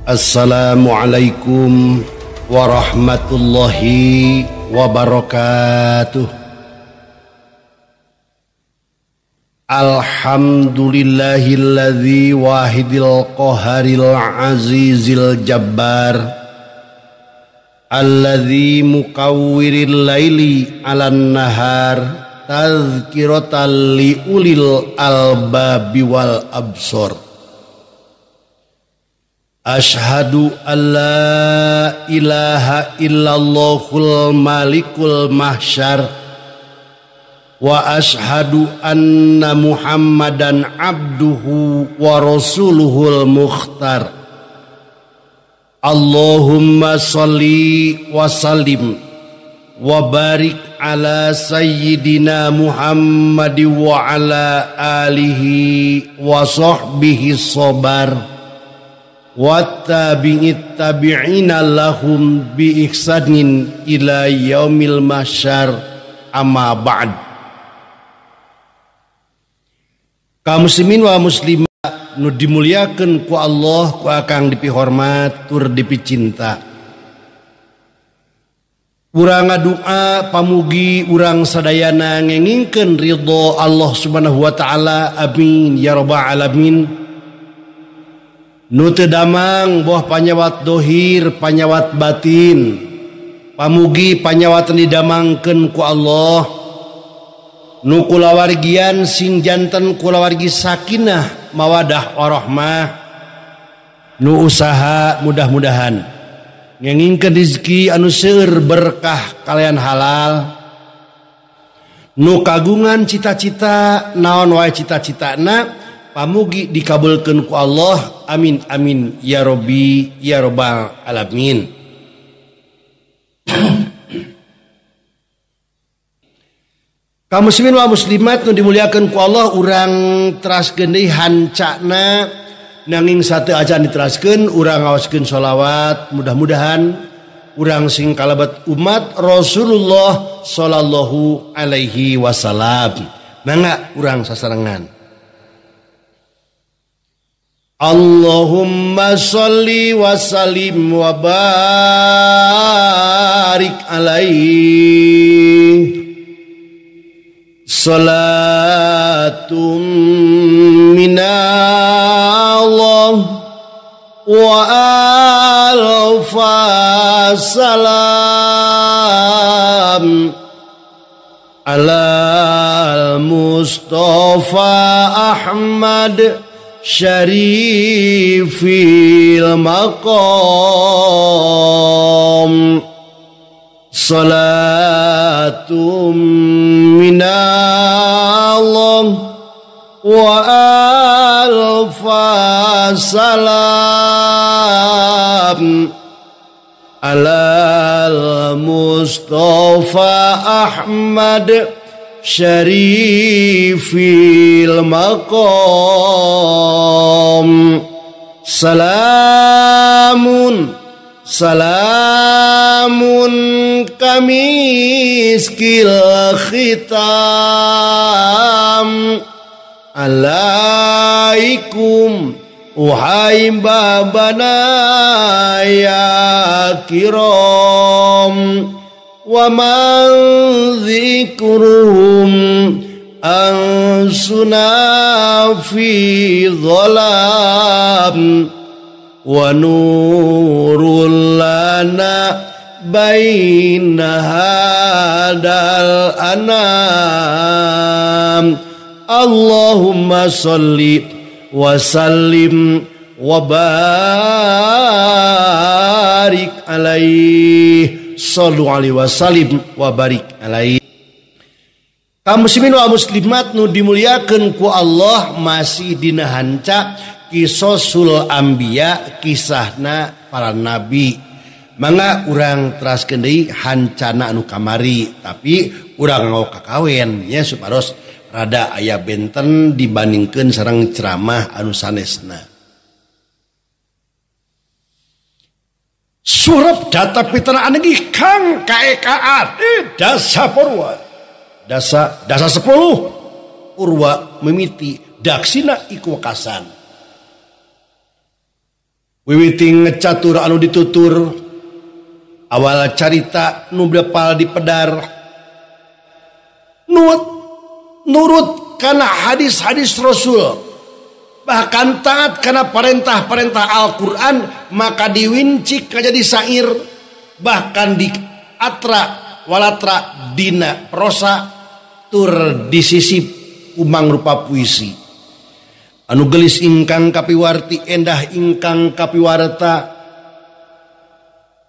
Assalamualaikum warahmatullahi wabarakatuh. Alhamdulillahilladzi wahidil qaharil azizil jabbar alladzi mukawwiril laili 'alan nahar tazkiratan li ulil albabi wal absor. Ashhadu an la ilaha illallahul malikul mahsyar wa ashhadu anna muhammadan abduhu wa rasuluhul mukhtar. Allahumma salli wa sallim wa barik ala sayyidina muhammadin wa ala alihi wa sahbihi sabar wattabi'it tabi'ina lahum bi ihsanin ila yaumil mahsyar, amma ba'd. Kaum muslimin wa muslimat nu dimuliakeun ku Allah, ku akang dipihormat tur dipicinta. Urang ngadoa pamugi urang sadayana ngengingkeun ridho Allah Subhanahu wa taala. Amin ya rabbal alamin. Nu teu damang boh panyawat dohir panyawat batin, pamugi panyawatan didamangkeun ku Allah. Nu kulawargian sing janten kulawargi sakinah mawadah warahmah, nu usaha mudah-mudahan ngengingkeun rezeki anu seueur berkah kalian halal, nu kagungan cita-cita naon wae cita-citana pamugi dikabulkeun ku Allah. Amin amin ya Rabbi ya rabbal alamin. Kaum muslimin wa muslimat nu dimuliakeun ku Allah, urang teraskeun deui hancana nanging sateu acan diteraskeun, urang ngawaskeun sholawat. Mudah-mudahan urang sing kalabat umat Rasulullah sallallahu alaihi wasallam. Mangga urang sasarengan. Allahumma sholli wa sallim wa barik alaihi salatum minallah wa alfa salam alal Mustafa Ahmad syarifil maqam. Salatum minallah wa alfa salam alal Mustafa Ahmad syarifil maqam. Salamun kamiskil khitam alaikum uhai babana ya kiram wa man dzikruhum ansuna fi dhalam wa nurul lana baina hadal anam. Allahumma salli wa sallim wa barik alaihi. Sallu alaihi wa sallim wa barik alaihi. Kaum muslimin wa muslimat nu dimuliakeun ku Allah, masih dina hanca Qisasul Anbiya, kisahna para nabi. Mangga urang teraskeun deui hancana anu kamari, tapi urang ngau kakawen nya supados rada aya benten dibandingkeun sareng ceramah anu sanesna. Surep data pitana anegi kang kaekaan dasa purwa dasa 10 purwa mimiti daksina iku wakasan. wiwiting ngecatur anu ditutur awal carita nu bepal di pedar nurut kana hadis-hadis Rasul bahkan taat kana perintah-perintah Al-Quran maka diwincik jadi syair bahkan di atra walatra dina prosa tur disisip umang rupa puisi anu gelis ingkang kapiwarti endah ingkang kapiwarta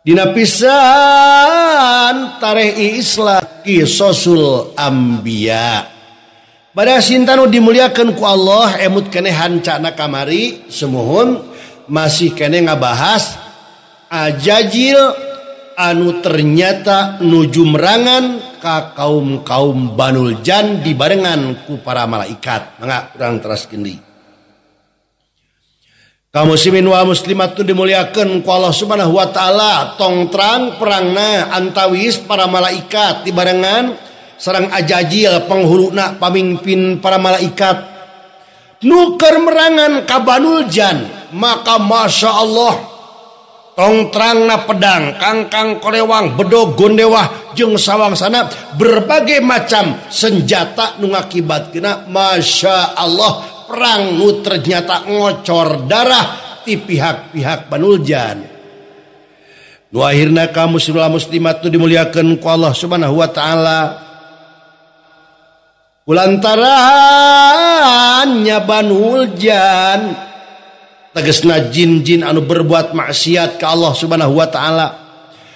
dina pisan tareh Islam qisasul anbiya pada sintanu dimuliakeun ku Allah emut keneh hancana kamari semuhun masih keneh ngabahas ajajil anu ternyata nuju merangan ka kaum Banul Jan dibarengan ku para malaikat mangga urang teraskeun deui. Kaum muslimin wal muslimat dimuliakeun ku Allah Subhanahu wa taala tong terang perangna antawis para malaikat dibarengan sareng ajajil penghuluna pamimpin para malaikat nu keur merangan ka Banul Jan maka masya Allah tong terangna pedang kangkang korewang bedog gondewah jeung sawangsana berbagai macam senjata nu ngakibatkeuna masya Allah perang nu ternyata ngocor darah ti pihak-pihak Banul Jan. Nu akhirna kaum muslimat tu dimuliakeun ku Allah Subhanahu wa taala. Kulantarannya Banul Jan tegasna jin-jin anu berbuat maksiat ka Allah Subhanahu wa taala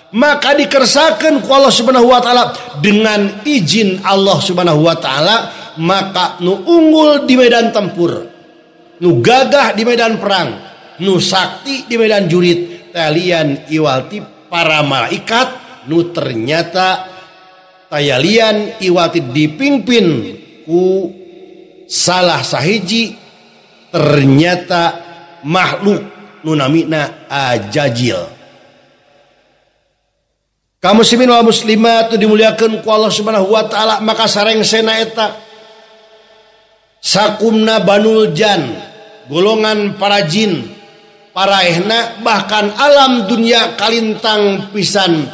maka dikersakeun ku Allah Subhanahu wa taala dengan izin Allah Subhanahu wa taala maka nu unggul di medan tempur nu gagah di medan perang nu sakti di medan jurit talian iwalti para malaikat nu ternyata tayalian iwalti dipimpin ku salah sahiji ternyata makhluk nu namina ajajil. Kaum muslimin wal muslimat dimuliakeun ku Allah Subhanahu wa taala maka sarengsena eta sakumna Banul Jan golongan para jin para ehna bahkan alam dunia kalintang pisan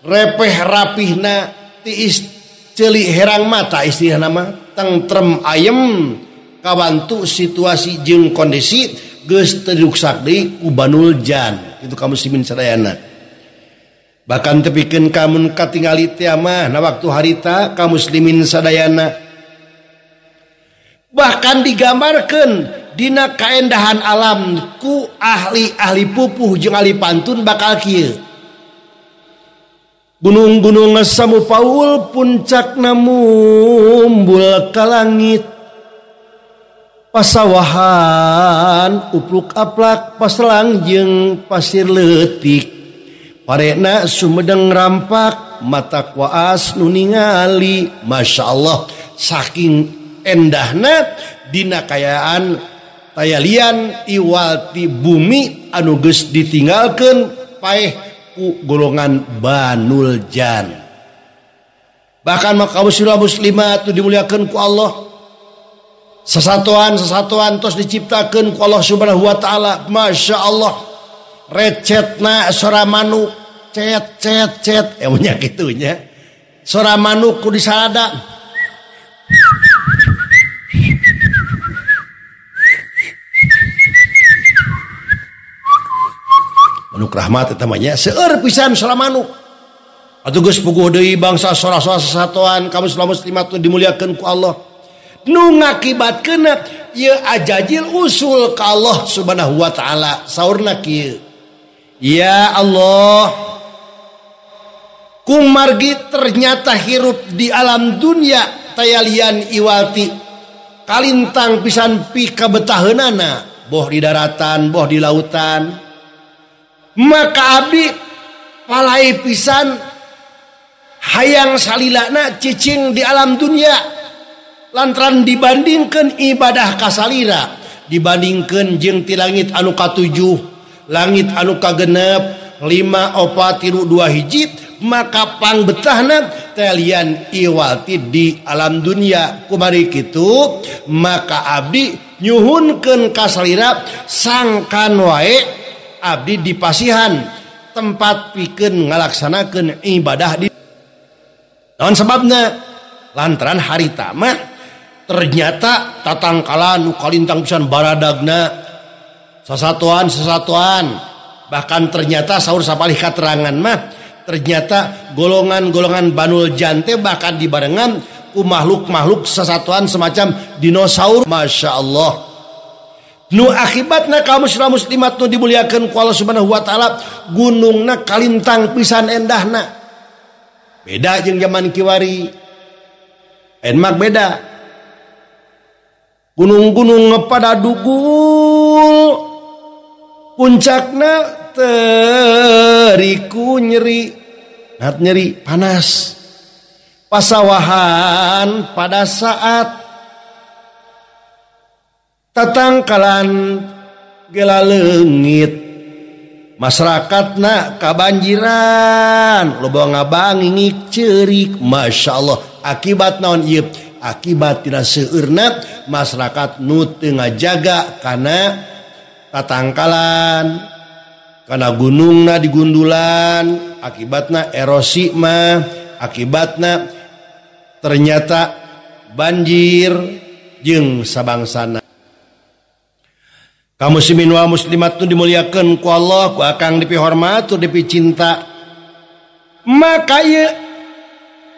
repeh rapihna tiis ceuli herang mata istilahna mah tentrem ayem kabantu situasi jeung kondisi geus teruksak deui ku Banul Jan itu kaum muslimin sadayana bahkan tepikeun kamun katingali teh mah na waktu harita kaum muslimin sadayana bahkan digambarkeun dina kaendahan alam ku ahli pupuh jeung ahli pantun bakal kieu gunung-gunung samupaul puncakna mumbul ka langit pasawahan upluk aplak paslang jeung pasir leutik parena sumedeng rampak mata kuas nu ningali masya Allah saking endahna dina kayaan tayalian iwalti bumi anu geus ditinggalkeun paeh ku golongan Banul Jan bahkan maka muslimat dimuliakeun ku Allah sesatuan tos diciptakeun ku Allah Subhanahu wa taala masya Allah recetna sora manuk cet nya kitunya sora manuk ku disalada manuk rahmat eta mah nya seueur pisan sora manuk atuh geus puguh deui bangsa sora-sora sesatuan kaum muslimat dimuliakeun ku Allah nu ngakibatkeun ieu ajajil usul ka Allah Subhanahu wa taala saurna kieu ya Allah kumargi ternyata hirup di alam dunia tayalian iwalti kalintang pisan pi kabetaheunana boh di daratan boh di lautan maka abdi palai pisan hayang salilana cicing di alam dunia lantaran dibandingkan ibadah kasalira dibandingkan jeung ti langit anu katujuh langit anu kagenep 5 4 3 2 hiji maka pang betahna talian iwalti di alam dunia kumari kitu maka abdi nyuhunkeun kasalira sangkan wae abdi di pasihan tempat pikeun ngalaksanakeun ibadah di naon sababna lantaran harita mah ternyata tatangkala nu kalintang pisan baradagna sasatuan bahkan ternyata saur sapalih katerangan mah ternyata golongan-golongan Banul Jante bahkan dibarengan ku makhluk-makhluk sesatuan semacam dinosaur. Masya Allah. Nu akibatna kaum muslimat nu dimuliakeun ku Allah Subhanahu wa taala gunungna kalintang pisan endahna. Beda jeung zaman kiwari. Enmak beda. Gunung-gunung pada dugul puncakna teriku nyeri panas. Pasawahan pada saat tatangkalan gela leungit masyarakatna kabanjiran loba ngabangingik ceurik. Masya Allah. Akibat naon ieu? Akibat tina seueurna masyarakat nu teu ngajaga kana tatangkalan kana gunungna digundulan. Akibatna erosi mah akibatna ternyata banjir jeung sabangsana. Kaum muslimin wa muslimat nu dimuliakeun ku Allah, ku akang dipihormat, tu dipicinta. Maka ieu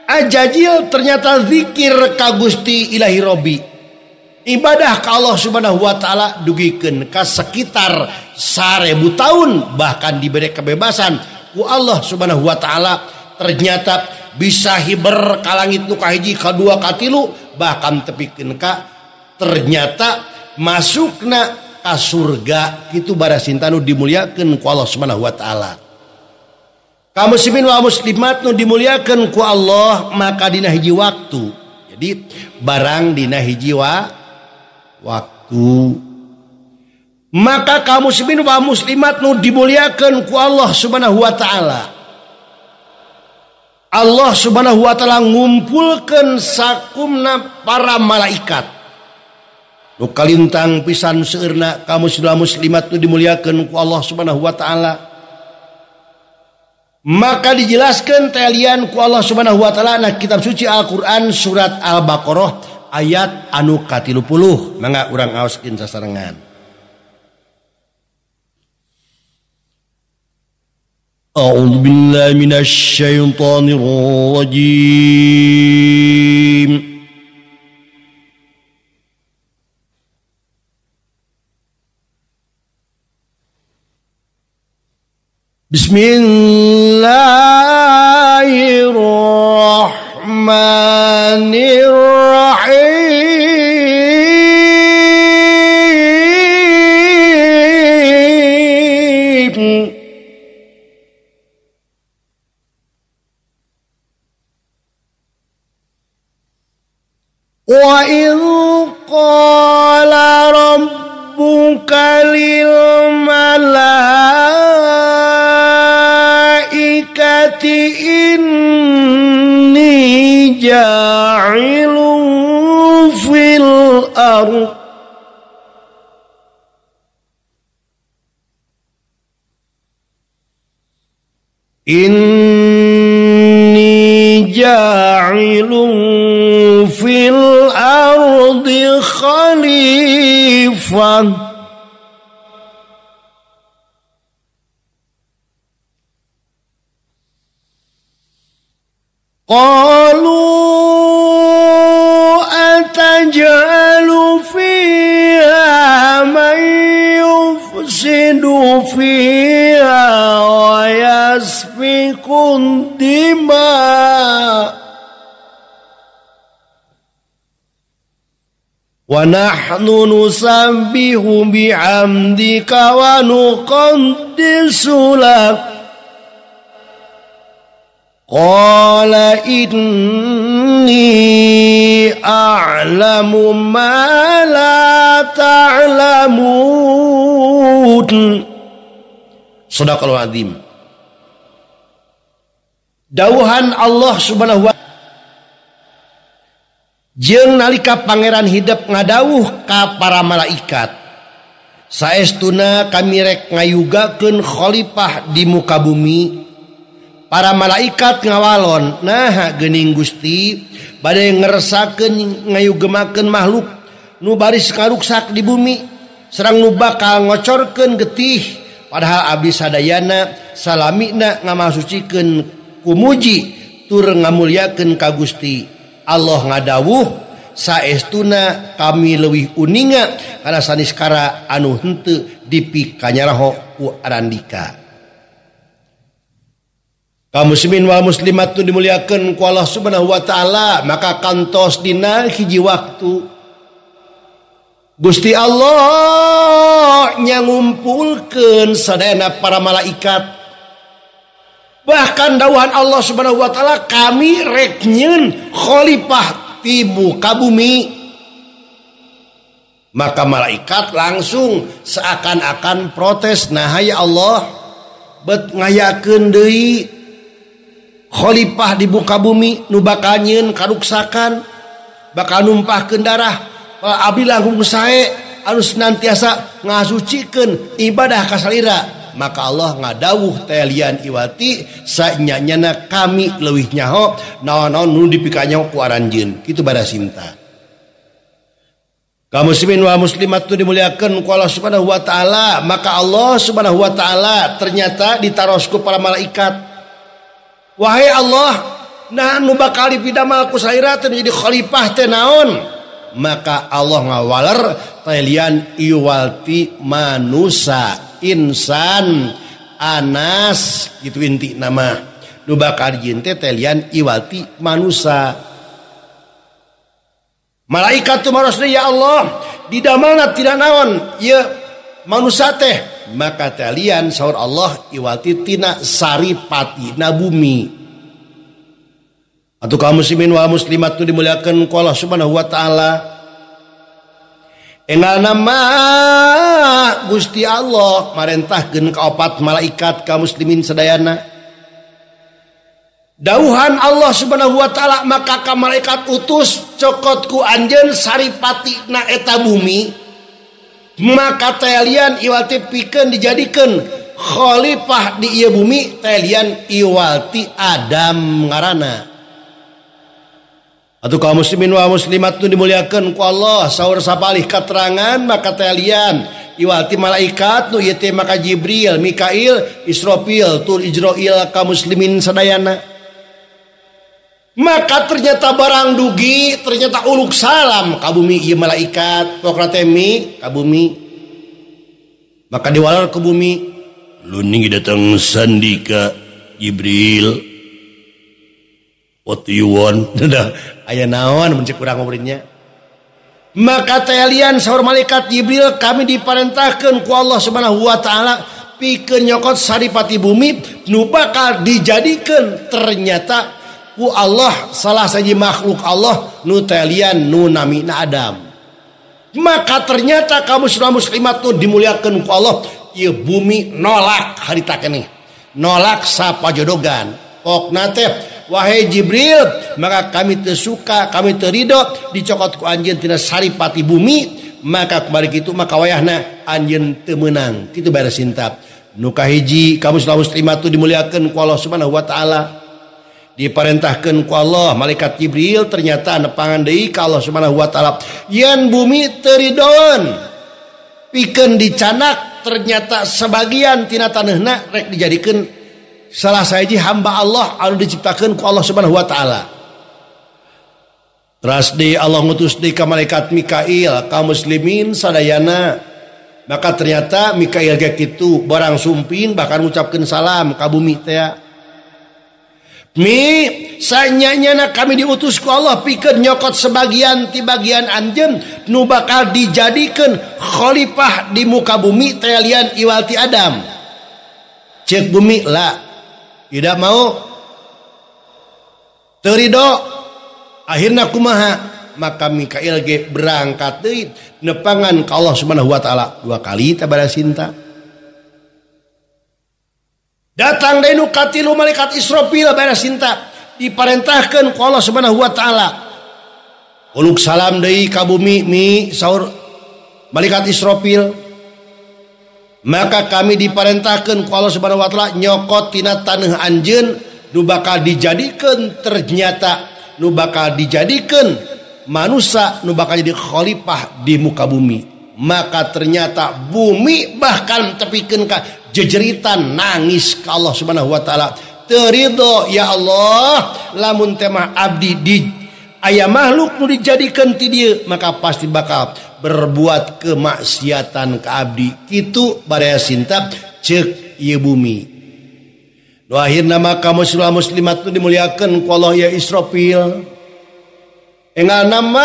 ajajil ternyata zikir ka Gusti Ilahi Robbi. Ibadah ka Allah Subhanahu wa taala dugikeun ka sekitar 1000 tahun bahkan diberi kebebasan ku Allah Subhanahu wa taala ternyata bisa hiber ka langit nu kahiji kadua katilu bahkan tepikeun ka ternyata masukna ka surga kitu barasinta nu dimuliakeun ku Allah Subhanahu wa taala. Kaum muslimin wa muslimat nu dimuliakeun ku Allah maka dina hiji waktu. Jadi barang dina hiji waktu. Maka kaum muslimin wa muslimat nu dimuliakeun ku Allah Subhanahu wa taala. Allah Subhanahu wa taala ngumpulkeun sakumna para malaikat. Nu kalintang pisan seueurna kaum muslimat nu dimuliakeun ku Allah Subhanahu wa taala. Maka dijelaskan talian ku Allah Subhanahu wa taala na kitab suci Al-Qur'an surat Al-Baqarah ayat anu ka-30. Mangga urang aoskeun sasarengan. A'udzu billahi minasy syaithanir rajim. Bismillahirrahmanirrahim. Wa idh qala rabbuka lil malaikati inni ja'ilun fil ardh inni ja'ilun fil ardi khalifah qalu ataj'alu fiha man yufsidu fiha wa yasfikun dima' wa nahnu nusabbihu bihamdika wa nuqaddisu lak qala inni a'lamu ma la ta'lamun. Shadaqallahu azim. Dawuhan Allah Subhanahu wa jeung nalika pangeran hidup ngadawuh ka para malaikat saestuna kami rek ngayugakeun khalifah di muka bumi. Para malaikat ngawalon, nah geuning Gusti bade ngeresakeun ngayugemakeun makhluk nu baris karuksak di bumi, sareng nu bakal ngocorkeun getih, padahal abdi sadayana salamina ngamasucikeun kumuji tur ngamulyakeun ka Gusti. Allah ngadawuh saestuna kami leuwih uninga kana saniskara anu henteu dipikanyaraho ku arandika. Kaum muslimin wal muslimat nu dimuliakeun ku Allah Subhanahu wa taala, maka kantos dina hiji waktu Gusti Allah ngumpulkeun sadayana para malaikat. Bahkan dawuhan Allah Subhanahu wa taala, kami rek nyieun khalifah di muka bumi. Maka malaikat langsung seakan-akan protes, nah ya Allah bet ngayakeun deui khalifah di muka bumi nu bakal nyieun karuksakan, bakal numpahkeun darah. Abdi langkung sae anu senantiasa ngasucikeun ibadah ka salira. Maka Allah ngadawuh talian iwati sanyanyana kami leuwih nyaho naon-naon nu dipikanyaho ku aranjeun. Kitu barasinta. Kaum muslimin wal muslimat tu dimuliakeun ku Allah Subhanahu wa taala, maka Allah Subhanahu wa taala ternyata ditarosku para malaikat. Wahai Allah, nah nu bakal dipidamal ku salira teh jadi khalifah teh naon? Maka Allah ngawaler talian iwalti manusia, insan, anas gitu inti nama nu bakal jinte talian iwalti manusia. Malaikat tu marosna ya Allah didamalna tidak naon ya manusia teh, maka talian saur Allah iwalti tina saripati na bumi. Atau kaum muslimin wal muslimat tu dimuliakeun ku Allah Subhanahu wa taala. Engal nama Gusti Allah marentahkeun ka opat malaikat kaum muslimin sadayana. Dawuhan Allah Subhanahu wa taala, maka ka malaikat utus cokot ku anjeun saripati na eta bumi. Maka talian iwalti pikeun dijadikeun khalifah di ieu bumi, talian iwalti Adam ngaranna. Atau kaum muslimin wa muslimat nu dimuliakeun ku Allah, saur sapalih katerangan maka talian iwalti malaikat nu ieu teh maka Jibril, Mikail, Israfil, tur Ijrail kaum muslimin sadayana. Maka ternyata barang dugi, ternyata uluk salam ka bumi ieu malaikat, pokna teh mi ka bumi. Maka diwalar ke bumi, luning datang sandika Jibril. What do you want? Aya naon mun cek urang ngobrolnya. Maka talian saur malaikat Jibril kami diparentahkeun ku Allah Subhanahu wa taala pikeun nyokot saripati bumi nu bakal dijadikeun ternyata ku Allah salah saji makhluk Allah nu talian nu namina Adam. Maka ternyata kaum muslimat tu dimuliakeun ku Allah, ieu bumi nolak harita keneh. Nolak sapajodogan. Pokna teh wahai Jibril, maka kami teu suka, kami teu ridho dicokot ku anjeun tina saripati bumi, maka kemarin kitu maka wayahna anjeun teu meunang. Kitu bae sinta. Nu kahiji kaum muslimat tu dimuliakeun ku Allah Subhanahu wa taala. Diparentahkeun ku Allah malaikat Jibril ternyata nepangan deui ka Allah Subhanahu wa taala yen bumi teu ridhoeun pikeun dicanak, ternyata sebagian tina taneuhna rek dijadikeun salah saji hamba Allah anu diciptakeun ku Allah Subhanahu wa taala. Teras deui Allah ngutus deui ka malaikat Mikail kaum muslimin sadayana. Maka ternyata Mikail ge kitu barang sumpin bahkan ngucapkeun salam ka bumi teh. Mi sanyanyana kami diutus ku Allah pikeun nyokot sebagian ti bagian anjeun nu bakal dijadikeun khalifah di muka bumi talian iwalti Adam. Cek bumi lah tidak mau teu ridho, akhirna kumaha? Maka Mikail ge berangkat deui nepangan ka Allah Subhanahu wa taala 2 kali tabara sinta. Datang deui nu katilu malaikat Israfil bae sinta diparentahkeun ku Allah Subhanahu wa taala. Uluk salam deui ka bumi mi saur malaikat Israfil. maka kami diperintahkan ku Allah Subhanahu wa taala nyokot tina taneuh anjeun nu bakal dijadikeun, ternyata nu bakal dijadikeun manusia nu bakal jadi khalifah di muka bumi. Maka ternyata bumi bahkan tepikeun ka jejeritan nangis ka Allah Subhanahu wa taala. Terido ya Allah lamun teh mah abdi di aya makhluk nu dijadikeun ti dieu maka pasti bakal berbuat kemaksiatan ka abdi. Kitu barea sinta ceuk ieu bumi. Nu akhirna maka muslimat nu dimuliakeun ku Allah ya Israfil. Engal nama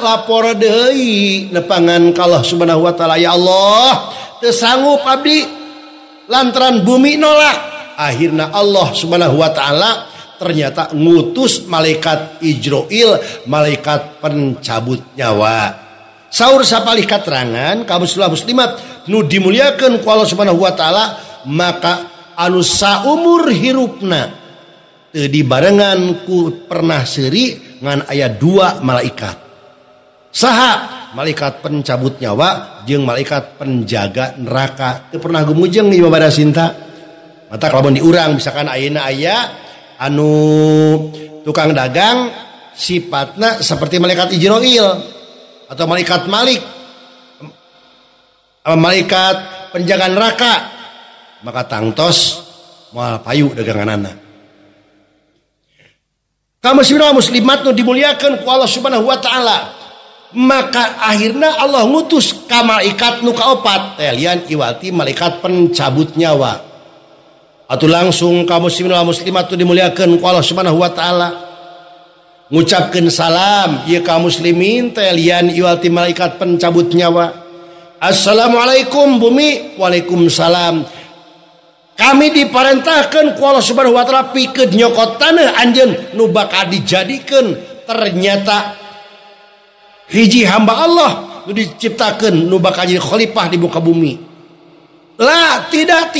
lapor deui nepangan ka Allah Subhanahu wa taala, ya Allah teu sanggup abdi lantaran bumi nolak. Akhirna Allah Subhanahu wa taala ternyata ngutus malaikat Ijroil, malaikat pencabut nyawa. Saur sapalih katerangan kaum muslimat nu dimuliakeun ku Allah Subhanahu wa taala, maka anu saumur hirupna teu dibarengan ku pernah seuri ngan aya 2 malaikat. Saha? Malaikat pencabut nyawa jeung malaikat penjaga neraka. Teu pernah gumujeng ieu babada sinta. Mata kalau diurang misalkan ayeuna aya anu tukang dagang sifatna seperti malaikat Ijroil atau malaikat Malik, malaikat penjaga neraka, maka tangtos moal payu daganganana. Kaum muslimat nu dimuliakeun ku Allah Subhanahu wa taala, maka akhirna Allah ngutus ka malaikat nu kaopat lian iwati malaikat pencabut nyawa. Atuh langsung kaum muslimat nu dimuliakeun ku Allah Subhanahu wa taala ngucapkeun salam ieu kaum muslimin teh lian iwati malaikat pencabut nyawa. Assalamualaikum bumi. Waalaikumsalam. Kami diperintahkan ku Allah Subhanahu wa taala pikeun nyokot taneuh anjeun nu bakal dijadikeun ternyata hiji hamba Allah nu diciptakeun nu bakal jadi khalifah di muka bumi. Lah, tidak.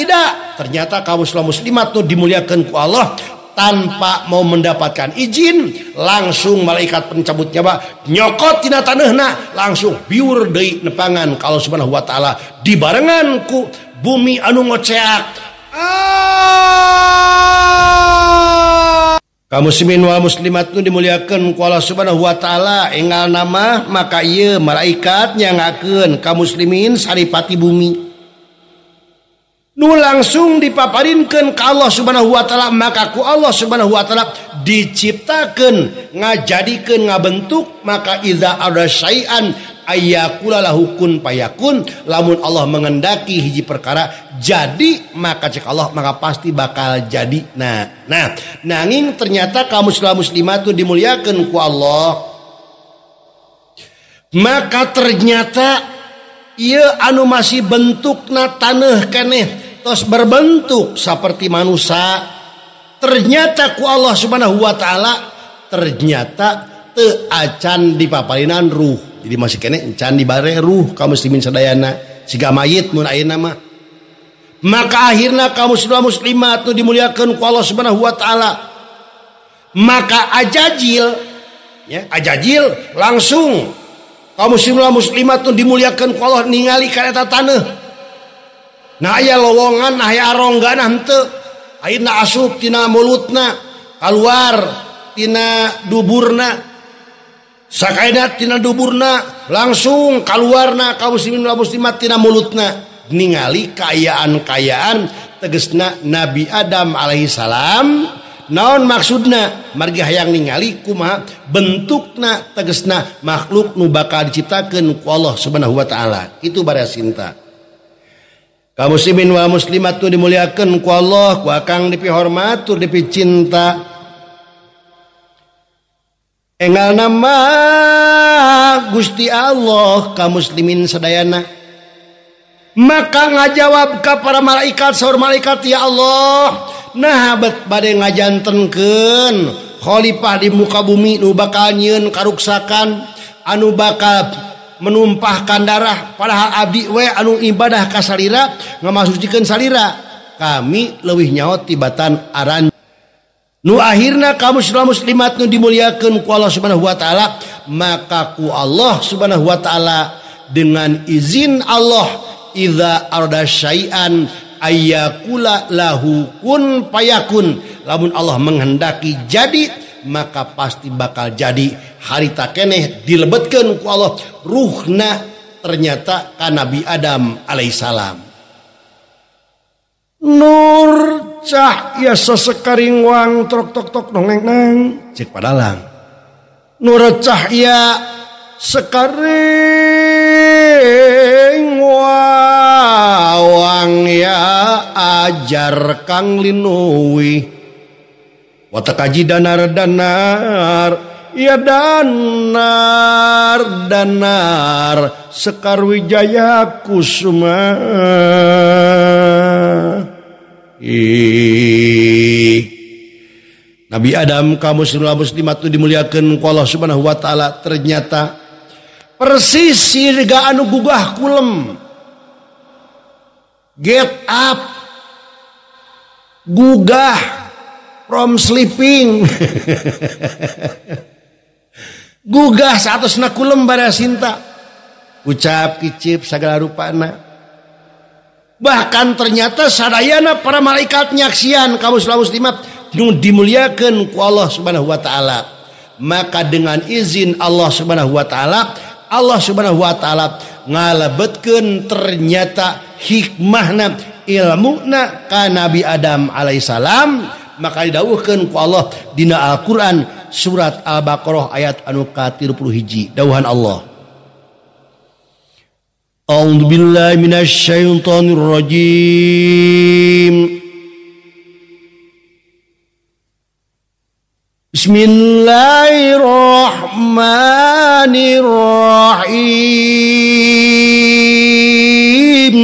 Ternyata kaum muslimat nu dimuliakeun ku Allah tanpa mau mendapatkan izin langsung malaikat pencabut nyawa nyokot tina taneuhna langsung biur deui nepangan ka Allah Subhanahu wa taala dibarengan ku bumi anu ngoceak. Kaum muslimin wal muslimat nu dimuliakeun ku Allah Subhanahu wa taala, enggal nama maka ieu malaikat nyangakeun kaum muslimin saripati bumi nu langsung dipaparinkeun ka Allah Subhanahu wa taala, maka ku Allah Subhanahu wa taala diciptakeun ngajadikeun ngabentuk, maka idza ada syai'an ayyakula lahu kun payakun, lamun Allah mengendaki hiji perkara jadi maka cek Allah maka pasti bakal jadi. Nah nanging ternyata kaum muslimat itu dimuliakeun ku Allah, maka ternyata ieu anu masih bentukna taneuh keneh tos berbentuk seperti manusia, ternyata ku Allah Subhanahu wa taala ternyata teu acan dipaparinan ruh. Jadi masih kene encan dibare ruh kaum muslimin sadayana siga mayit mun ayeuna mah. Maka akhirna kaum muslimat nu dimuliakeun ku Allah Subhanahu wa taala, maka ajajil langsung kaum muslimat nu dimuliakeun ku Allah ningali ka eta taneuh. Nah aya lowongan aya aronggana henteu, ayeuna asup tina mulutna, keluar tina duburna, sakaina tina duburna langsung kaluarna kaum muslimat tina mulutna, ningali kayaan tegesna Nabi Adam alaihi salam. Naon maksudna? Margi hayang ningali kumaha bentukna tegesna makhluk nu bakal diciptakeun ku Allah Subhanahu wa taala. Itu bara sinta. Kaum muslimin wal muslimat nu dimuliakeun ku Allah, ku akang dipihormat tur dipicinta. Enggal nama Gusti Allah kaum muslimin sadayana, maka ngajawab ka para malaikat saur malaikat, ya Allah nah bade ngajantenkeun khalifah di muka bumi nu bakal nyieun karuksakan anu bakal menumpahkan darah padahal abdi we anu ibadah ka salira ngamasucikeun salira, kami leuwih nyaho tibatan aran. Nu akhirna kaum muslimat nu dimuliakeun ku Allah Subhanahu wa taala, maka ku Allah Subhanahu wa taala dengan izin Allah idza arada syai'an ayyakula lahu kun fayakun. Lamun Allah menghendaki jadi maka pasti bakal jadi. Harita keneh dilebetkeun ku Allah ruhna ternyata ka Nabi Adam alaihissalam. Nur cahya sesekaring wang trok tok tok nongeng nang cek padalang. Nur cahya sekaring wang ya ajar kang linuwi watakaji danar ya danar sekar wijaya kusuma Nabi Adam kaum muslimat dimuliakeun ku Allah Subhanahu wa taala ternyata persis sirga anu gugah kulem get up gugah from sleeping gugah saatosna kulem bara sinta ucap kicip sagala rupana. Bahkan ternyata sadayana para malaikat nyaksian kaum muslimat nu dimuliakeun ku Allah Subhanahu wa taala. Maka dengan izin Allah Subhanahu wa taala, Allah Subhanahu wa taala ngalebetkeun ternyata hikmahna ilmuna ka Nabi Adam alaihissalam. Maka didawuhkeun ku Allah dina Al-Qur'an surat Al-Baqarah ayat anu ka-31 dawuhan Allah. A'udzu billahi minasy syaithanir rajim. Bismillahirrahmanirrahim.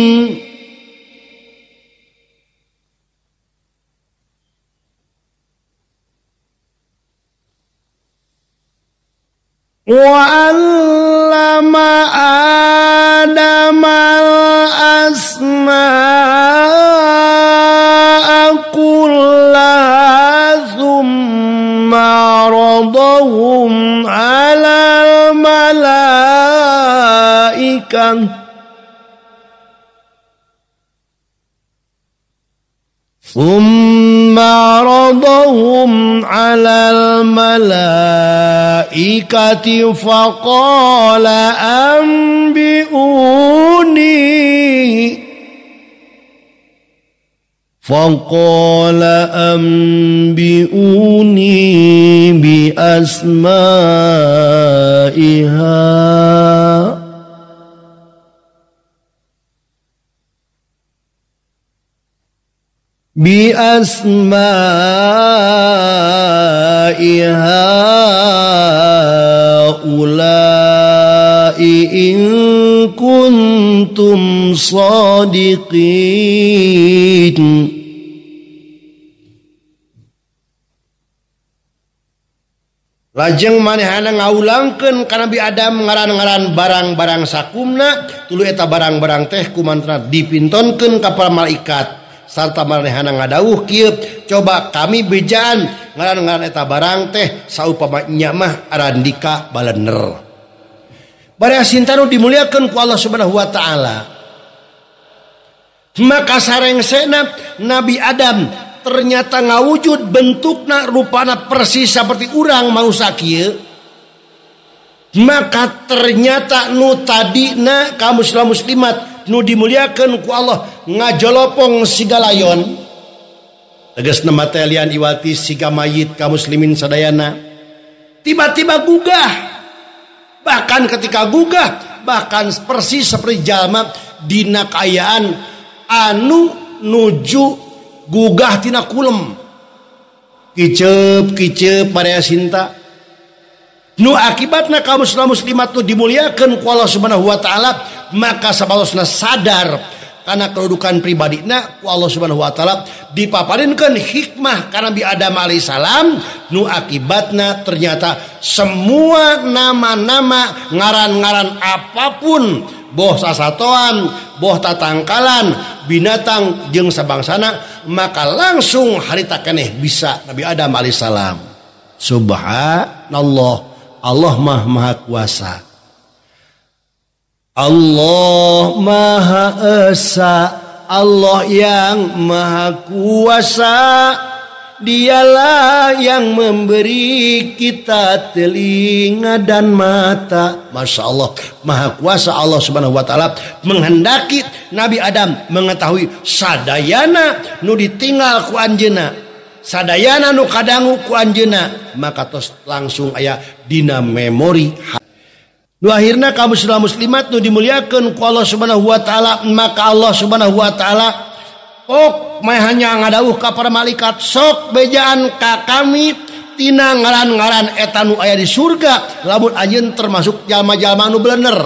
Wa 'allama Adamal asma'a kullaha thumma 'aradahum 'alal malaikah ثم عرضهم على الملائكة فقال أنبئوني بأسمائها هؤلاء إن كنتم صادقين. Lajeng manehana ngaulangkeun ka Nabi Adam ngaran-ngaran barang-barang sakumna tuluy eta barang-barang teh kumantra dipintonkeun ka para malaikat. Sarta manehana ngadawuh kieu coba kami bejaan ngaran-ngaran eta barang teh saupamanya mah arandika balener. Bari asintanu dimuliakeun ku Allah Subhanahu wa taala. Maka sarengsena Nabi Adam ternyata ngawujud bentukna rupana persis seperti urang manusia kieu. Maka ternyata nu tadina kaum muslimat nu dimuliakeun ku Allah ngajolopong siga layon tegasna mate lian iwati siga mayit kaum muslimin sadayana tiba-tiba gugah. Bahkan ketika gugah bahkan persis seperti jalma dina kaayaan anu nuju gugah tina kulem kicep parea sinta nu akibatna kaum muslimat tu dimuliakeun ku Allah Subhanahu wa taala. Maka sabalosna sadar karena kedudukan pribadina ku Allah Subhanahu wa taala dipaparinkeun hikmah ka Nabi Adam alaihissalam nu akibatna ternyata semua nama-nama ngaran-ngaran apapun boh sasatoan boh tatangkalan binatang jeung sabangsana maka langsung harita keneh bisa Nabi Adam alaihissalam. Subhanallah, Allah maha kuasa. Allah Maha Esa, Allah yang Maha Kuasa, Dialah yang memberi kita telinga dan mata. Masya Allah, Maha Kuasa Allah Subhanahu wa Ta'ala menghendaki Nabi Adam mengetahui sadayana nu ditinggal ku anjeuna, sadayana nu kadangu ku anjeuna, maka tos langsung aya dina memori. Nu akhirna kaum muslimat nu dimuliakeun ku Allah Subhanahu wa Ta'ala, maka Allah Subhanahu wa Ta'ala sok mah hanya ngadawuh ka para malaikat, sok bejaan ka kami tina ngaran-ngaran eta nu aya di surga lamun anjeun termasuk jalma-jalma anu bener,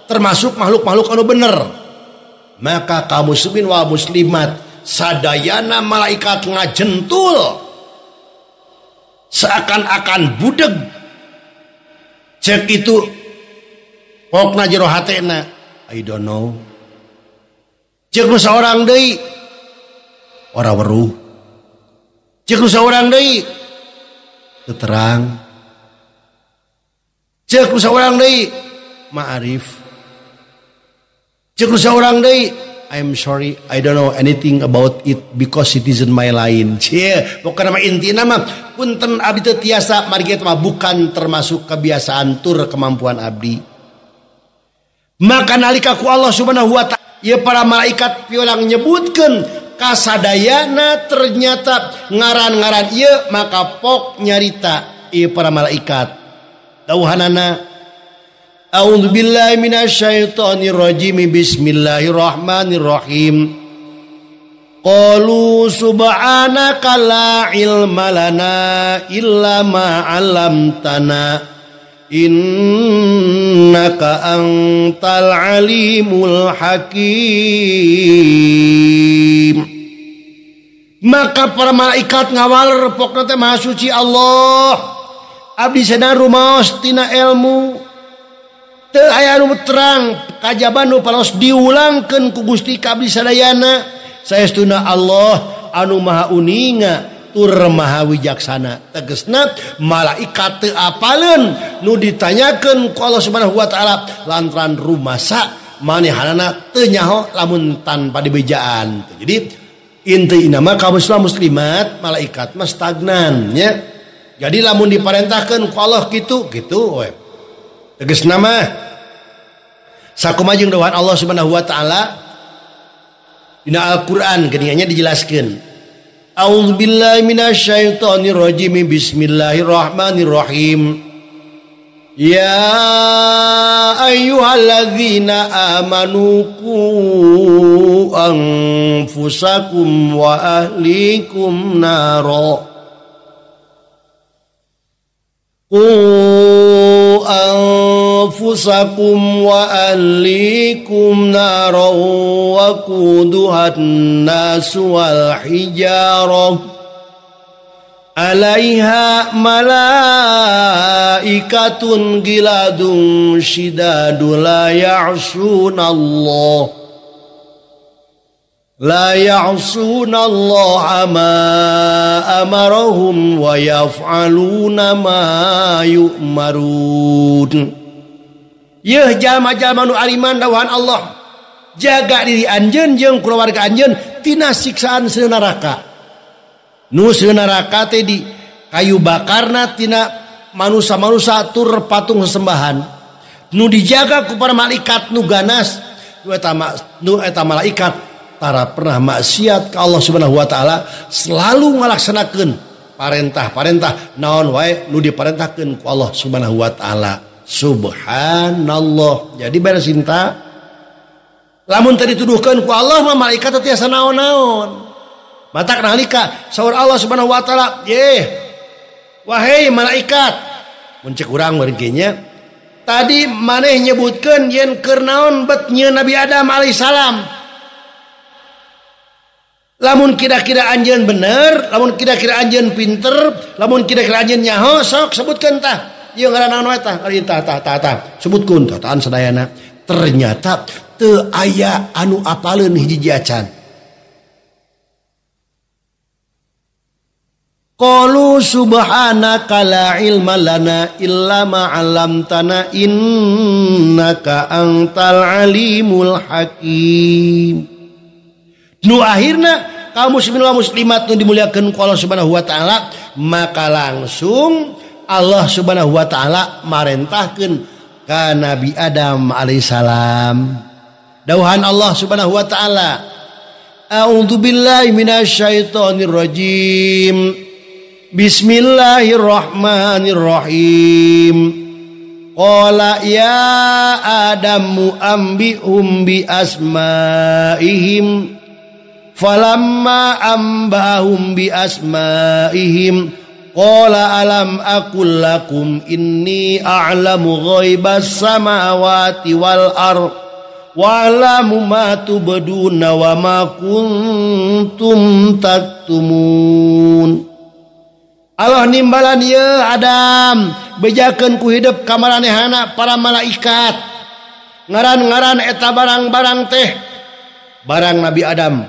termasuk makhluk-makhluk anu bener. Maka kaum muslimin wal muslimat sadayana malaikat ngajentul seakan-akan budeg. Cek itu pokna jero hatena, I don't know. Cek nu saorang deui ora weruh, cek nu saurang deui teu terang, cek nu saurang deui ma'arif, cek nu saurang deui I'm sorry I don't know anything about it because it isn't my line. Cie pokona mah intina mah punten abdi teu tiasa margi eta mah bukan termasuk kebiasaan tur kemampuan abdi. Maka nalika ku Allah Subhanahu wa Ta'ala ya para malaikat piurang nyebutkeun kasadayana ternyata ngaran-ngaran ieu maka pok nyarita ieu para malaikat dawuhanana a'udzubillahi minasyaitonirrajim bismillahirrahmanirrahim qalu subhanaka la ilma lana illa ma 'allamtana innaka antal alimul hakim. Maka para malaikat ngawal pokna teh maha suci Allah, abdi sadar rumaos tina ilmu teu aya nu terang kajaban nu palos diulangkeun ku Gusti ka abdi sadayana. Saestuna Allah anu maha uninga tur maha wijaksana. Tegasna malaikat teu apaleun nu ditanyakeun ku Allah Subhanahu wa Ta'ala lantaran rumasa manehanana teu nyaho lamun tanpa dibejaan. Jadi inti nama kaum muslimat malaikat mah stagnan nya. Jadi lamun diparentahkeun ku Allah kitu we. Tegasna mah sakumaha jeung dawuhan Allah Subhanahu wa Ta'ala dina Al-Qur'an geuningannya dijelaskeun. A'udzubillahi minasyaitonirrajim bismillahirrahmanirrahim. Ya ayyuhalladzina amanu qu anfusakum wa ahlikum naro qu anfusakum wa ahlikum naro wa quduhan nasu wal hijarah alaiha malaikatun giladun shidadun la ya'sunallaha ma amarahum wa yaf'aluna ma yu'marun. Yeuh jalma-jalma nu ariman dawuhan Allah, jaga diri anjeun jeung keluarga anjeun tina siksaan seuneu neraka. Nu seuneu neraka teh di kayu bakarna tina manusia-manusia tur patung sesembahan. Nu dijaga ku para malaikat nu ganas, nu eta malaikat tara pernah maksiat ka Allah Subhanahu wa Ta'ala, selalu ngalaksanakeun parentah-parentah naon wae nu diparentahkeun ku Allah Subhanahu wa Ta'ala. Subhanallah. Jadi beres cinta lamun tadi dituduhkeun ku Allah mah malaikat teh tiasa naon-naon. Matak nalika saur Allah Subhanahu wa Ta'ala, wahai malaikat, mun cek urang meureunnya tadi maneh nyebutkeun yen keur naon bet nyieun Nabi Adam alaihissalam. Lamun kira-kira anjeun bener, lamun kira-kira anjeun pinter, lamun kira-kira anjeun nyaho, sok sebutkeun tah. Ieu ngaran naon wae tah? Ari tah. Sebutkeun tataan sadayana. Ternyata teu aya anu apaleun hiji jacan. Qalu subhanaka la ilma lana illa ma 'allamtana innaka antal alimul hakim. Nu akhirna kaum muslimin wa muslimat nu dimuliakeun ku Allah Subhanahu wa taala, maka langsung Allah Subhanahu wa taala marentahkeun ka Nabi Adam alaihissalam. Dawuhan Allah Subhanahu wa taala, a'udzu billahi minasyaitonir rajim. Bismillahirrahmanirrahim. Qala ya Adamu ambihum bi asmaihim. Falamma ambahum bi asmaihim qala alam aqul lakum inni a'lamu ghaibas samawati wal ardh wa a'lamu ma tubduna wa ma kuntum taktumun. Allah nimbalan ye Adam bejakeun ku hidup ka maranehana para malaikat. Ngaran-ngaran eta barang-barang teh barang Nabi Adam.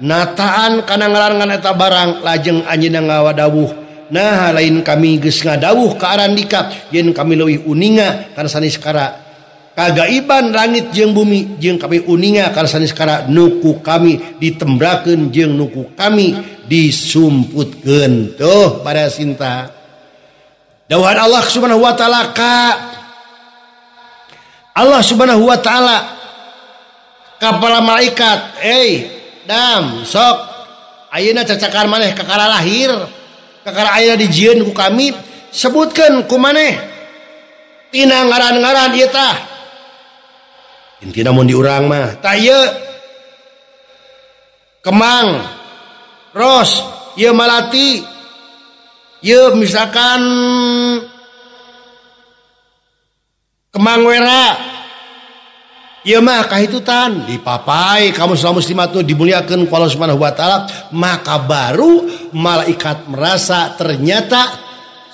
Nataan kana ngaran-ngaran eta barang lajeng anjeunna ngawadawuh. Nah lain kami geus ngadawuh ka arandika yen kami leuwih uninga kana saniskara kagaiban langit jeung bumi jeung kami uninga kana saniskara nuku kami ditembrakeun jeung nuku kami disumputkeun. Tuh para sinta dawuhan Allah Subhanahu wa taala ka Allah Subhanahu wa taala ka para malaikat, Dam sok ayeuna cacakan maneh kakara lahir kakara ayeuna dijieun ku kami sebutkeun ku maneh tina ngaran-ngaran ieu tah. Intina mun di urang mah tah ieu kemang ros, ieu malati, ieu misalkan kemang wera, ieu mah kahitutan dipapai kamu selama muslimat nu dimuliakeun ku Allah Subhanahu wa taala, maka baru malaikat merasa ternyata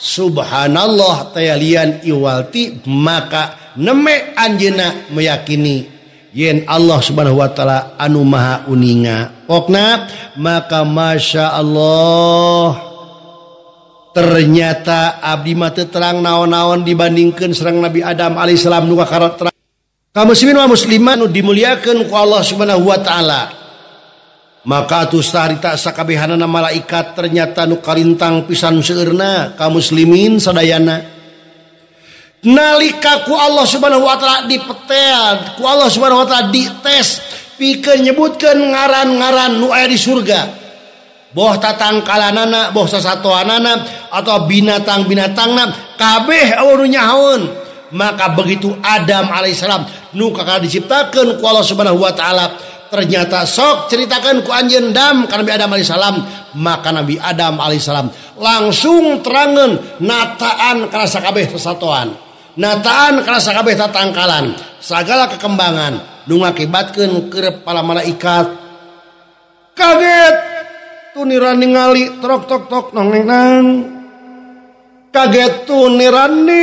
subhanallah tayalian iwalti, maka neme anjeunna meyakini yen Allah Subhanahu wa taala anu maha uninga. Pokna maka masya Allah ternyata abdi mah teu terang naon-naon dibandingkeun sareng Nabi Adam alaihissalam nu kakara terang. Kaum muslimin wa muslimat nu dimuliakeun ku Allah Subhanahu wa taala, maka atuh sarita sakabehanana malaikat ternyata nu kalintang pisan seueurna kaum muslimin sadayana. Nalika ku Allah Subhanahu wa taala dipetel, ku Allah Subhanahu wa taala dites pikeun nyebutkeun ngaran-ngaran nu aya di surga. Boh tatangkalanana, boh sasatoanana atau binatang-binatangna kabeh anu nyahoeun. Maka begitu Adam alaihissalam nu kakara diciptakeun ku Allah Subhanahu wa taala, ternyata sok ceritakeun ku anjeun Dam ka Nabi Adam alaihissalam, maka Nabi Adam alaihissalam langsung terangeun nataan kana sakabeh sasatoan. Nataan kana sakabeh tatangkalan, sagala kekembangan nu ngakibatkeun keur para malaikat kaget tu nira ningali trok tok tok nong neng nang, kaget tu nira ningali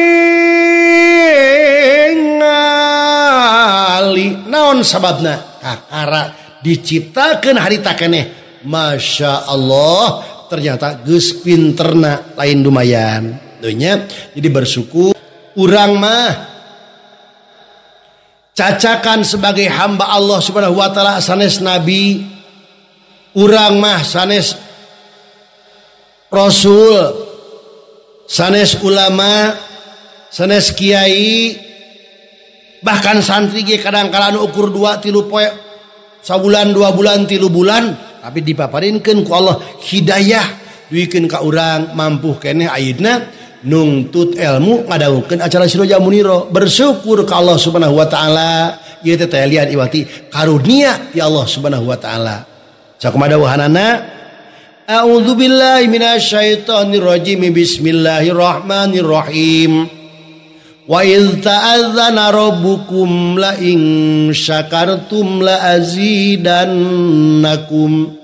naon sababna kakara diciptakeun harita keneh. Masya Allah ternyata geus pinterna lain lumayan dunya. Jadi bersyukur urang mah cacakan sebagai hamba Allah Subhanahu wa taala sanes nabi, urang mah sanes rasul, sanes ulama, sanes kiai, bahkan santri ge kadang-kala ukur 2-3 poe, sabulan 2 bulan 3 bulan, tapi dipaparinkeun ku Allah hidayah duikeun ka urang mampu keneh ayeuna nungtut ilmu ngadawukeun acara Siroja Muniro. Bersyukur ka Allah Subhanahu wa taala ieu teh lian iwati karunia ti Allah Subhanahu wa taala. Sakumaha dawuhanana, a'udzu billahi minasyaitonir rajim, bismillahirrahmanirrahim. Wa idz ta'adzana rabbukum la in syakartum la azidannakum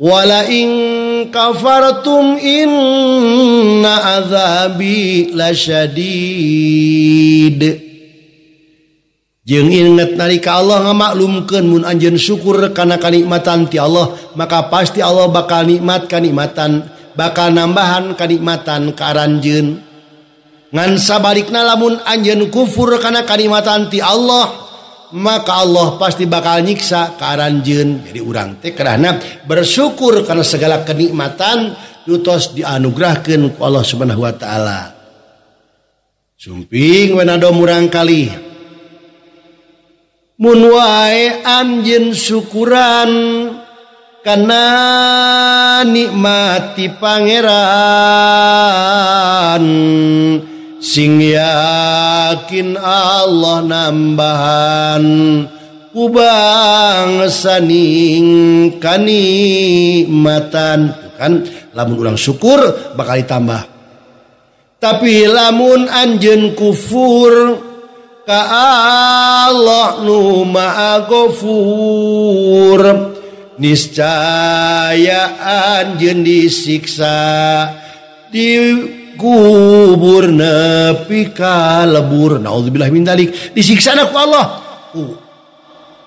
wa la in kafartum inna azabi lasyadid. Jeung inget nalika Allah ngamaklumkeun mun anjeun syukur kana kanikmatan ti Allah, maka pasti Allah bakal nikmat kanikmatan bakal nambahan kanikmatan ka aranjeun. Ngan sabalikna lamun anjeun kufur kana kanikmatan ti Allah, maka Allah pasti bakal nyiksa ka aranjeun. Jadi urang teh kerana bersyukur karena segala kenikmatan yutos dianugerahkeun ku Allah Subhanahu wa taala. Sumping wenado murang kali mun wae anjeun syukuran kana nikmati pangeran, sing yakin Allah nambahan ku bangsa ning kanikmatan. Kan lamun urang syukur bakal ditambah. Tapi lamun anjeun kufur ka Allah nu Maha Ghafur, niscaya anjeun disiksa di kubur nepi ka lebur. Naudzubillah min dzalik. Disiksa ku Allah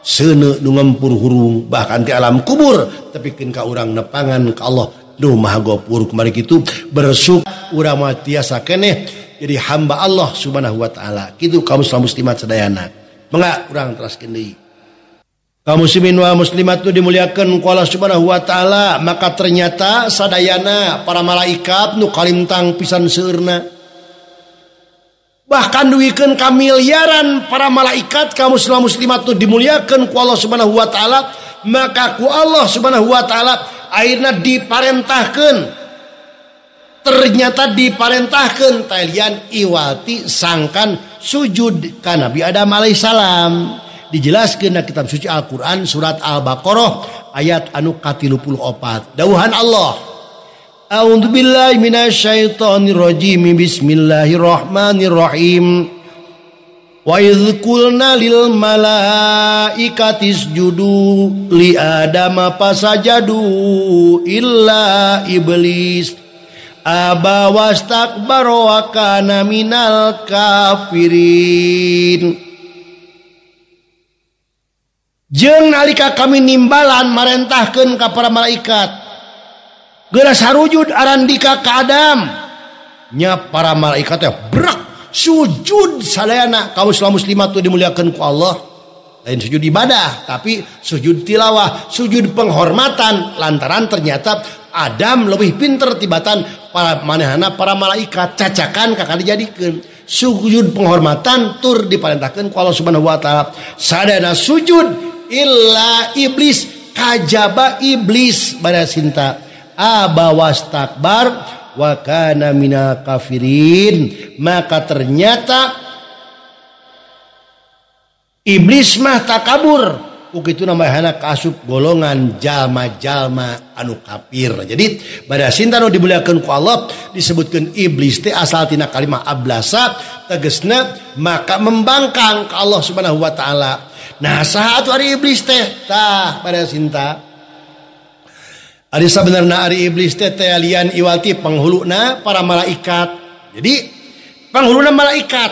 seuneu nu ngempur hurung bahkan ti alam kubur, tapi keun ka urang nepangan ka Allah nu Maha Ghafur. Kumari kitu bersyukur urang mah tiasa keneh jadi hamba Allah Subhanahu wa taala. Kitu kaum muslimat sadayana. Mangga urang teraskeun deui. Kaum muslimin wa muslimat nu dimuliakeun ku Allah Subhanahu wa taala, maka ternyata sadayana para malaikat nu kalimtang pisan seueurna. Bahkan duwikeun ka miliaran para malaikat kaum muslimat nu dimuliakeun ku Allah Subhanahu wa taala, maka ku Allah Subhanahu wa taala ayeuna diparentahkeun, ternyata diparentahkeun talian iwati sangkan sujud ka Nabi Adam alaihissalam. Dijelaskeun na kitab suci Al-Qur'an surat Al-Baqarah ayat anu ka-34. Dawuhan Allah, A'udzubillahi minasyaitonir rajim. Bismillahirrahmanirrahim. Wa idz qulna lil malaikati isjudu li adama fasajadu illa iblis aba wastakbara wa kana minal kafirin. Jeung nalika kami nimbalan marentahkeun ka para malaikat geura sarujud arandika ka Adam, nya para malaikat teh brak sujud sadayana. Kaum muslimat tu dimuliakeun ku Allah, lain sujud ibadah tapi sujud tilawah, sujud penghormatan lantaran ternyata Adam lebih pinter tibatan para manehana para malaikat, cacakan kakak dijadikeun sujud penghormatan tur diparentahkeun ku Allah Subhanahu wa taala. Sadayana sujud illa iblis, kajaba iblis bada sinta aba wastakbar wa kana minal kafirin, maka ternyata iblis mah takabur ukitu namahana kaasup golongan jalma-jalma anu kafir. Jadi bada sinta nu dimuliakeun ku Allah disebutkeun iblis teh asal tina kalimah ablasa, tegasna maka membangkang ka Allah Subhanahu wa taala. Nah saha atuh ari iblis teh tah pada sinta ari sabenerna ari iblis teh lian iwalti penghuluna para malaikat. Jadi penghuluna malaikat,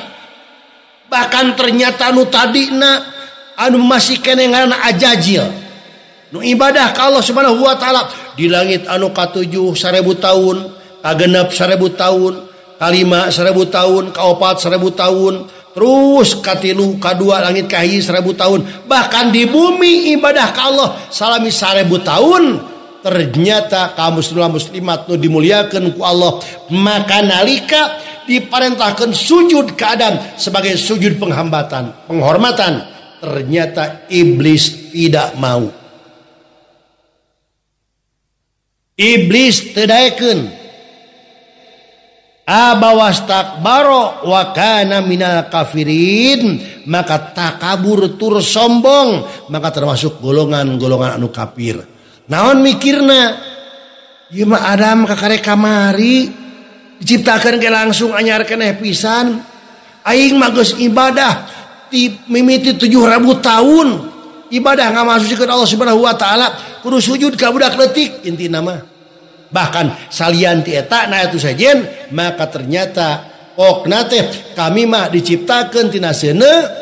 bahkan ternyata nu tadina anu masih kene ngaranna ajajil nu ibadah ka Allah Subhanahu wa taala di langit anu ka-7 1000 tahun, kagenep 1000 tahun, kalima 1000 tahun, kaopat 1000 tahun, terus katilu kadua langit kahiji 1000 tahun, bahkan di bumi ibadah ka Allah salami 1000 tahun. Ternyata kaum muslimat nu dimuliakeun ku Allah, maka nalika diparentahkeun sujud ke Adam sebagai sujud penghormatan, ternyata iblis tidak mau. Iblis teu daekeun. Aba wastakbaro wa kana minal kafirin, maka takabur tur sombong, maka termasuk golongan-golongan anu kafir. Naon mikirna? Ieu mah Adam kakare kamari diciptakeun ge langsung anyar keneh pisan. Aing mah geus ibadah ti mimiti 7.000 tahun. Ibadah ngamasukkeun Allah Subhanahu wa taala kudu sujud ka budak leutik intina mah. Bahkan salian ti eta na atuh sajen, maka ternyata pokna teh kami mah diciptakeun tina seuneu,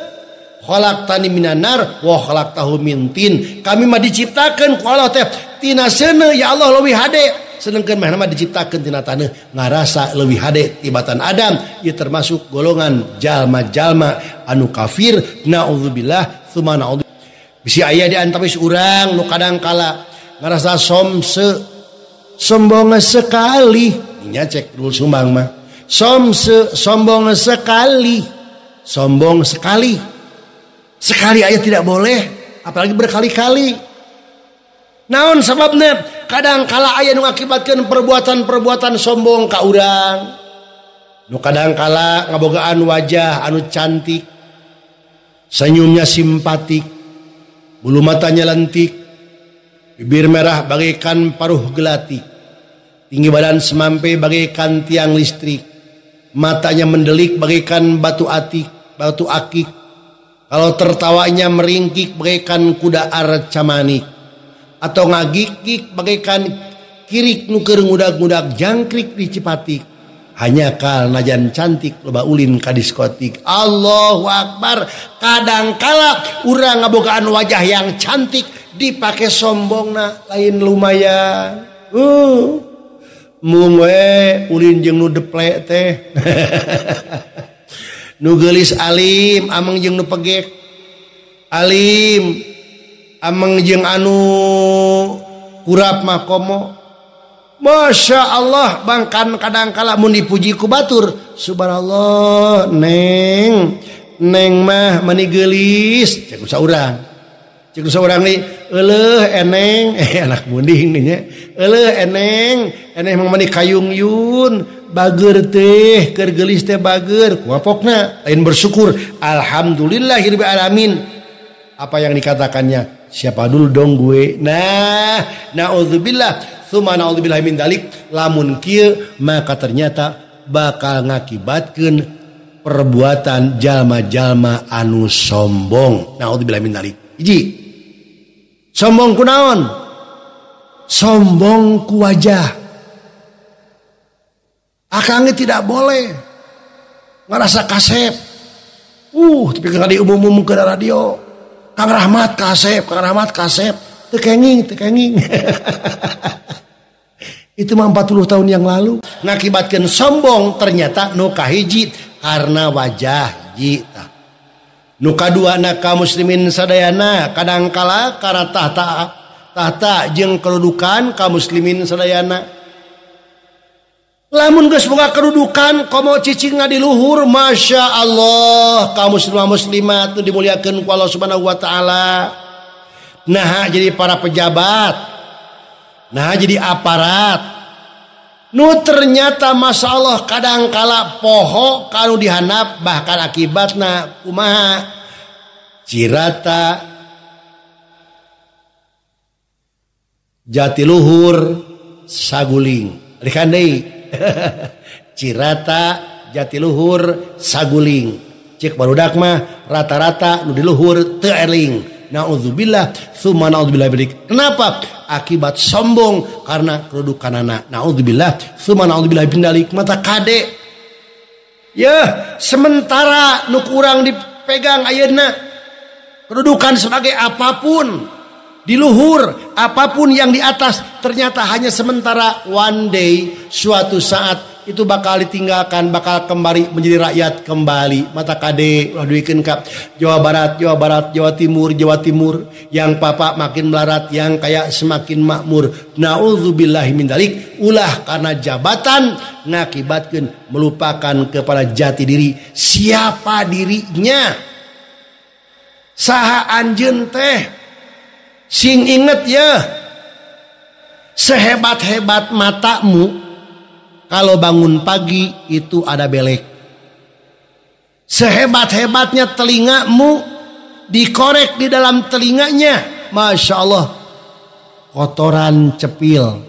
khalaqtani minan nar wa khalaqtahu min tin. Kami mah diciptakeun ku Allah teh tina seuneu ya Allah leuwih hade, sedangkan manehna diciptakeun tina taneuh ngarasa leuwih hade tibatan Adam. Ieu termasuk golongan jalma-jalma anu kafir. Naudzubillah tsumma naudzubillah. Bisi aya di antawis urang nu kadang kala ngarasa sombong sekali. Nya cek dulu sumbang mah. Sombong sekali. Sombong sekali. Sekali aja tidak boleh, apalagi berkali-kali. Naon sababna? Kadang kala aya nu ngakibatkeun perbuatan-perbuatan sombong ka urang. Nu kadang kala ngabogaan wajah anu cantik, senyumnya simpatik, bulu matanya lentik, bibir merah bagaikan paruh gelati, tinggi badan semampe bagaikan tiang listrik, matanya mendelik bagaikan batu akik. Kalau tertawanya meringkik bagaikan kuda arcamanik, atau ngagikik bagaikan kirik nuker ngudag-ngudag jangkrik di Cipatik. Hanya kal najan cantik loba ulin ka diskotik. Allahu Akbar. Kadang kala urang ngabogaan wajah yang cantik dipake sombongna lain lumayan. Mung we ulin jeung nu deplek teh. Nu geulis alim amang jeung nu pegek. Alim amang jeung anu kurap mah komo. Masya Allah bangkan kadang kala mun dipuji ku batur subhanallah neng mah mani geulis cek saurang ni euleuh eneng anak munding nya euleuh eneng mah mani kayung yun bager teh keur geulis teh bager kuapokna lain bersyukur alhamdulillahirabbil alamin. Apa yang dikatakannya siapa dulu dong gue. Nah naudzubillah tsumma naudzubillah min dalik. Lamun kieu maka ternyata bakal ngakibatkeun perbuatan jalma-jalma anu sombong. Naudzubillah min dalik. Hiji, sombong ku naon? Sombong ku wajah. Akang tidak boleh ngerasa kasep. Tapi kalau diumum-umum ke radio Kang Rahmat kasep, tekenging. Itu mah 40 tahun yang lalu. Ngakibatkeun sombong ternyata nu kahiji karena wajah hiji. Nu kaduana ka muslimin sadayana kadangkala karena tahta jeung kedudukan ka muslimin sadayana. Lamun geus boga kedudukan komo cicing di luhur, masya Allah kaum muslimat nu dimuliakeun ku Allah Subhanahu wa taala. Nah jadi para pejabat, nah jadi aparat. Nu ternyata masya Allah kadang kala poho kanu dihandap bahkan akibatna kumaha cirata jatiluhur saguling. Lihat deui cirata jatiluhur saguling cek barudak mah rata-rata nu di luhur teu eling. Naudzubillah tsumma naudzubillah bilik. Kenapa? Akibat sombong karena kedudukanana. Naudzubillah tsumma naudzubillah bindalik. Mata kade ya sementara nu kurang dipegang ayeuna kedudukan sebagai apapun di luhur, apapun yang di atas ternyata hanya sementara. One day suatu saat itu bakal ditinggalkan, bakal kembali menjadi rakyat kembali. Mata kade ulah duikeun ka Jawa Barat, Jawa Timur, yang papa makin melarat, yang kaya semakin makmur. Nauzubillahi min dzalik. Ulah karena jabatan ngakibatkeun melupakan kepada jati diri. Siapa dirinya? Saha anjeun teh? Sing inget ya, sehebat-hebat matamu, kalau bangun pagi itu ada belek. Sehebat-hebatnya telingamu, dikorek di dalam telinganya, masya Allah, kotoran cepil.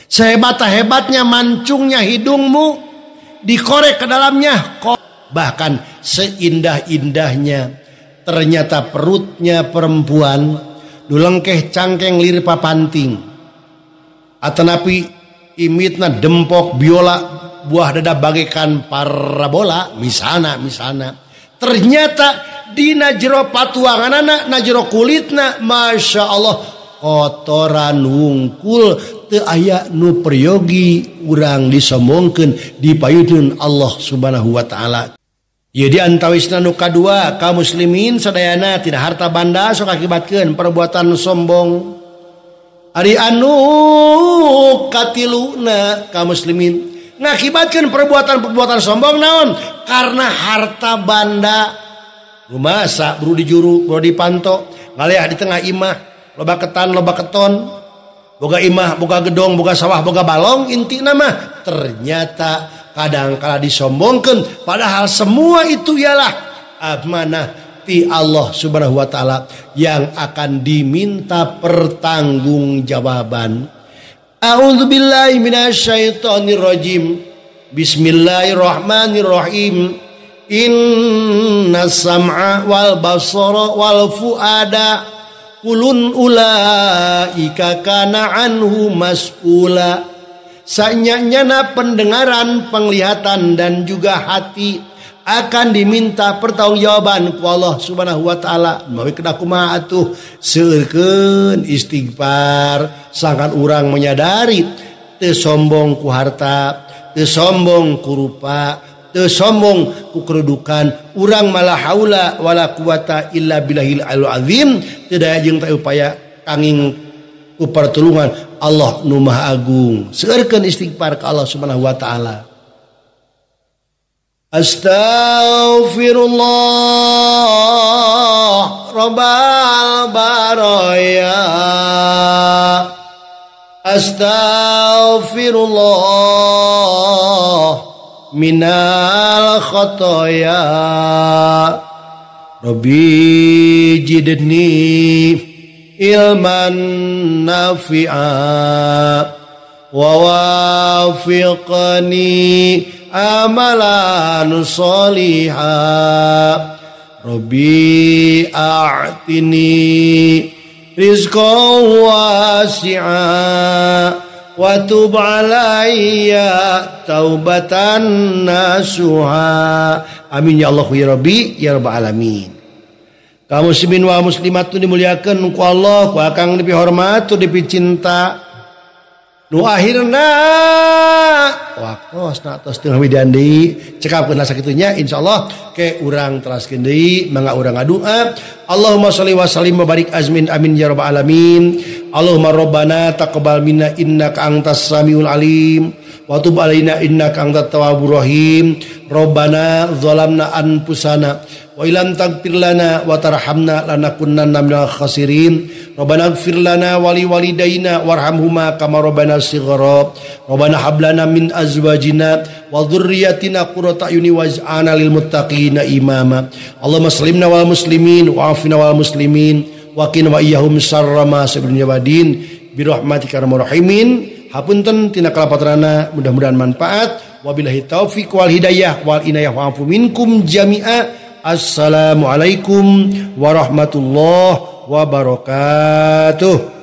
Sehebat-hebatnya mancungnya hidungmu, dikorek ke dalamnya. Bahkan seindah-indahnya, ternyata perutnya perempuan, dulengkeh cangkeng lir papanting atanapi imitna dempok biola buah dada bagaikan parabola misalna ternyata dina jero patuanganana na jero kulitna masya Allah kotoran wungkul teu aya nu peryogi urang disombongkeun dipayudkeun Allah Subhanahu wa taala. Ieu di antawisna nu kadua kaum muslimin sadayana tina harta banda sok akibatkeun perbuatan sombong. Ari anu katiluna kaum muslimin ngakibatkeun perbuatan sombong naon? Karena harta banda. Rumasa buru dijuru, buru dipanto, ngaleah di tengah imah, loba ketan, loba keton, boga imah, boga gedong, boga sawah, boga balong, intina mah ternyata kadang-kala disombongkeun, padahal semua itu ialah amanah ti Allah Subhanahu wa taala yang akan diminta pertanggungjawaban. A'udzubillahi minasyaitonir rajim. Bismillahirrahmanirrahim. Innas sam'a wal basara wal fuada kulun ulaika kana anhu mas'ula. Sanyanya pendengaran, penglihatan dan juga hati akan diminta pertanggungjawaban ku Allah Subhanahu wa taala. Mawi kada kumaha atuh seueurkeun istighfar sangkan urang menyadari teu sombong ku harta, teu sombong ku rupa, teu sombong ku kedudukan, urang malah haula wala quwata illa billahil aliyul azim, teu daya jeung teu upaya kanging ku pertulungan Allah nu Maha Agung. Seueurkeun istighfar ka Allah Subhanahu wa taala. Astaghfirullah rabbal baraya. Astaghfirullah minal khotoya. Rabbi jidni ilman nafi'a wa wafiqni amalan salihah. Rabbi a'tini rizqan wasi'a wa tub alayya taubatan nasuha. Amin ya Allah ya Rabbi ya Rabbal alamin. Kaum muslimin wa muslimat tu dimuliakeun ku Allah, ku akang dipihormat, tu dipicinta. Nu akhirna waktosna tos teu ngawidian deui, cekapkeun sakitunya insyaallah ke urang teraskeun deui mangga urang ngadua. Allahumma shalli wa sallim wa barik azmin amin ya rabbal alamin. Allahumma rabbana taqabbal minna innaka antas samiul alim wa tub alaina innaka antat tawwabur rahim. Rabbana zalamna anfusana wa ilam taghfir lana wa tarhamna lanakunanna minal khasirin. Rabbana ighfir lana wa liwalidayna warhamhuma kama rabbana shighara. Rabbana hab lana min azwajina wa dhurriyyatina qurrata a'yuni waj'alna lil muttaqina imama. Allahumma sallimna wal muslimin wa afina wal muslimin wa qina wa iyyahum syarra ma sabirin wadin bi rahmatika arhamar rahimin. Hapunten tina kalapatrana mudah-mudahan manfaat. Wabillahi taufiq wal hidayah wal inayah wa afu minkum jami'a. Assalamualaikum warahmatullahi wabarakatuh.